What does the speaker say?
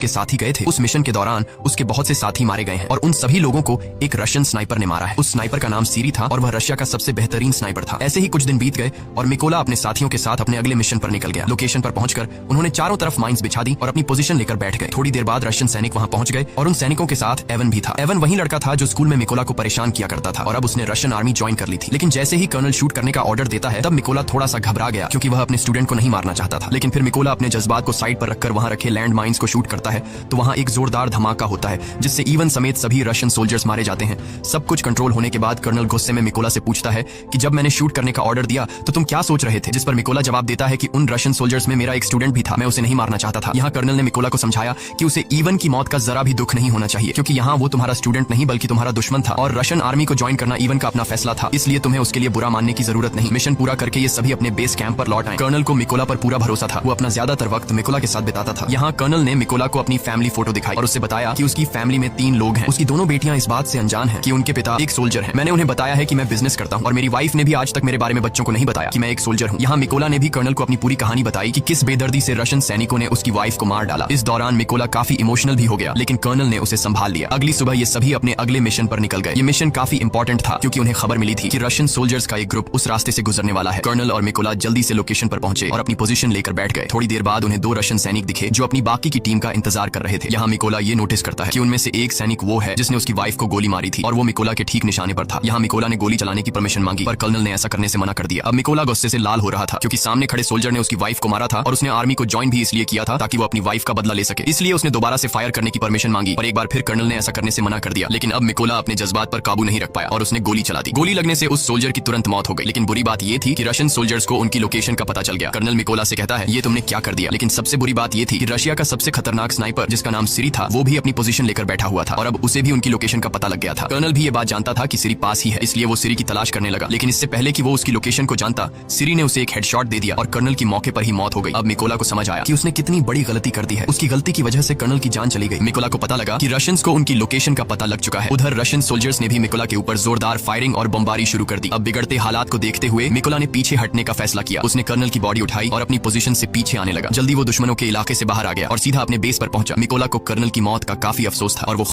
के साथी गए थे। उस मिशन के दौरान उसके बहुत से साथी मारे गए हैं और उन सभी लोगों को एक रशियन स्नाइपर ने मारा है। उस स्नाइपर का नाम सीरी था और वह रशिया का सबसे बेहतरीन स्नाइपर था। ऐसे ही कुछ दिन बीत गए और मिकोला अपने साथियों के साथ अपने अगले मिशन पर निकल गया। लोकेशन पर पहुंचकर उन्होंने चारों तरफ माइंस बिछा दी और अपनी पोजीशन लेकर बैठ गए। थोड़ी देर बाद रशियन सैनिक वहां पहुंच गए और उन सैनिकों के साथ एवन भी था। एवन वही लड़का था जो स्कूल में मिकोला को परेशान किया करता था और अब उसने रशियन आर्मी ज्वाइन कर ली थी। लेकिन जैसे ही कर्नल शूट करने का ऑर्डर देता है तब मिकोला थोड़ा सा घबरा गया क्योंकि वह अपने स्टूडेंट को नहीं मारना चाहता था। लेकिन फिर मिकोला अपने जज्बात को साइड पर रखकर वहां रखे लैंड माइंस को शूट करता है तो वहां एक जोरदार धमाका होता है जिससे इवन समेत सभी रशियन सोल्जर्स मारे जाते हैं। सब कुछ कंट्रोल होने के बाद कर्नल गुस्से में मिकोला से पूछता है कि जब मैंने शूट करने का ऑर्डर दिया तो तुम क्या सोच रहे थे। जिस पर मिकोला जवाब देता है कि उन रशियन सोल्जर्स में मेरा एक स्टूडेंट भी था, मैं उसे नहीं मारना चाहता था। यहाँ कर्नल ने मिकोला को समझाया कि उसे इवन की मौत का जरा भी दुख नहीं होना चाहिए क्योंकि यहाँ वो तुम्हारा स्टूडेंट नहीं बल्कि तुम्हारा दुश्मन था और रशियन आर्मी को ज्वाइन करना इवन का अपना फैसला था, इसलिए तुम्हें उसके लिए बुरा मानने की जरूरत नहीं। मिशन पूरा करके ये सभी अपने बेस कैंप पर लौट आए। कर्नल को मिकोला पर पूरा भरोसा था, वो अपना ज्यादातर वक्त मिकोला के साथ बिताता था। यहाँ कर्नल ने मिकोला को अपनी फैमिली फोटो दिखाई और उससे बताया कि उसकी फैमिली में 3 लोग हैं। उसकी दोनों बेटियां इस बात से अनजान हैं कि उनके पिता एक सोल्जर हैं। मैंने उन्हें बताया है कि मैं बिजनेस करता हूं और मेरी वाइफ ने भी आज तक मेरे बारे में बच्चों को नहीं बताया कि मैं एक सोल्जर हूं। यहाँ मिकोला ने भी कर्नल को अपनी पूरी कहानी बताई कि किस बेदर्दी से रशियन सैनिकों ने उसकी वाइफ को मार डाला। इस दौरान मिकोला काफी इमोशनल भी हो गया लेकिन कर्नल ने उसे संभाल लिया। अगली सुबह ये सभी अपने अगले मिशन पर निकल गए। ये मिशन काफी इंपॉर्टेंट था क्योंकि उन्हें खबर मिली थी कि रशियन सोल्जर्स का एक ग्रुप उस रास्ते से गुजरने वाला है। कर्नल और मिकोला जल्दी से लोकेशन पर पहुंचे और अपनी पोजीशन लेकर बैठ गए। थोड़ी देर बाद उन्हें 2 रशियन सैनिक दिखे जो अपनी बाकी की टीम का इंतजार कर रहे थे। यहाँ मिकोला ये नोटिस करता है कि उनमें से एक सैनिक वो है जिसने उसकी वाइफ को गोली मारी थी और वो मिकोला के ठीक निशाने पर था। यहाँ मिकोला ने गोली चलाने की परमिशन मांगी पर कर्नल ने ऐसा करने से मना कर दिया। अब मिकोला गुस्से से लाल हो रहा था क्योंकि सामने खड़े सोल्जर ने उसकी वाइफ को मारा था और उसने आर्मी को ज्वाइन भी इसलिए किया था ताकि वो अपनी वाइफ का बदला ले सके। इसलिए उसने दोबारा से फायर करने की परमिशन मांगी पर एक बार फिर कर्नल ने ऐसा करने से मना कर दिया। लेकिन अब मिकोला अपने जज्बात पर काबू नहीं रख पाया और उसने गोली चला दी। गोली लगने से उस सोल्जर की तुरंत मौत हो गई। लेकिन बुरी बात ये थी कि रशियन सोल्जर्स को उनकी लोकेशन का पता चल गया। कर्नल मिकोला से कहता है ये तुमने क्या कर दिया। लेकिन सबसे बुरी बात ये थी कि रशिया का सबसे खतरनाक स्नाइपर जिसका नाम सीरी था वो भी अपनी पोजीशन लेकर बैठा हुआ था और अब उसे भी उनकी लोकेशन का पता लग गया था। कर्नल भी ये बात जानता था कि सीरी पास ही है, इसलिए वो सीरी की तलाश करने लगा। लेकिन इससे पहले कि वो उसकी लोकेशन को जानता सीरी ने उसे एक हेडशॉट दे दिया और कर्नल की मौके पर ही मौत हो गई। अब मिकोला को समझ आया कि उसने कितनी बड़ी गलती कर दी है। उसकी गलती की वजह से कर्नल की जान चली गई। मिकोला को पता लगा कि रशियंस को उनकी लोकेशन का पता लग चुका है। उधर रशियन सोल्जर्स ने भी मिकोला के ऊपर जोरदार फायरिंग और बमबारी शुरू कर दी। अब बिगड़ते हालात को देखते हुए मिकोला ने पीछे हटने का फैसला किया। उसने कर्नल की बॉडी उठाई और अपनी पोजीशन से पीछे आने लगा। जल्दी वो दुश्मनों के इलाके से बाहर आ गया और सीधा अपने बेस पर पहुंचा। मिकोला को कर्नल की मौत का काफी अफसोस था और वो